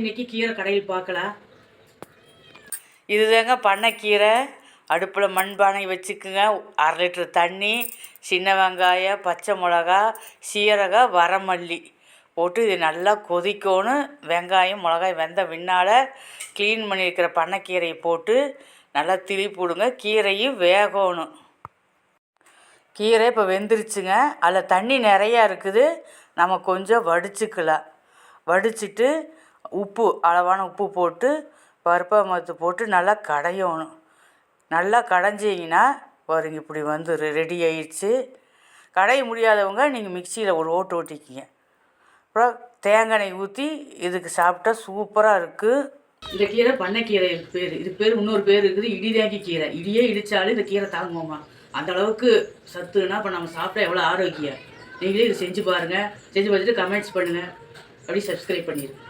இன்னைக்கு கீரை கடையில் பார்க்கலாம். இதுதாங்க பண்ணைக்கீரை. அடுப்பில் மண்பானை வச்சுக்குங்க. 1/2 லிட்டர் தண்ணி, சின்ன வெங்காயம், பச்சை மிளகா, சீரகம், வரமல்லி போட்டு இது நல்லா கொதிக்கணும். வெங்காயம் மிளகாய் வெந்த பின்னால் க்ளீன் பண்ணியிருக்கிற பண்ணைக்கீரையை போட்டு நல்லா திருப்பிவிடுங்க. கீரையும் வேகணும். கீரை இப்போ வெந்துருச்சுங்க. அதில் தண்ணி நிறையா இருக்குது. நம்ம கொஞ்சம் வடிச்சுக்கலாம். வடிச்சிட்டு உப்பு அளவான உப்பு போட்டு பருப்பை மத்து போட்டு நல்லா கடையணும். நல்லா கடைஞ்சிங்கன்னா பாருங்க இப்படி வந்து ரெடி ஆயிடுச்சு. கடைய முடியாதவங்க நீங்கள் மிக்சியில் ஒரு ஓட்டு ஓட்டிக்கிங்க. அப்புறம் தேங்காய் எண்ணெய் ஊற்றி இதுக்கு சாப்பிட்டா சூப்பராக இருக்குது. இந்த கீரை பண்ணைக்கீரை பேர். இதுக்கு பேர் இன்னொரு பேர் இருக்குது, இடிதாங்கி கீரை. இடியே இடித்தாலும் இந்த கீரை தாங்குவோமா, அந்த அளவுக்கு சத்துன்னா இப்போ நம்ம சாப்பிட்டா எவ்வளோ ஆரோக்கியம். நீங்களே இது செஞ்சு பாருங்கள். செஞ்சு பார்த்துட்டு கமெண்ட்ஸ் பண்ணுங்கள். அப்படி சப்ஸ்கிரைப் பண்ணிடுங்க.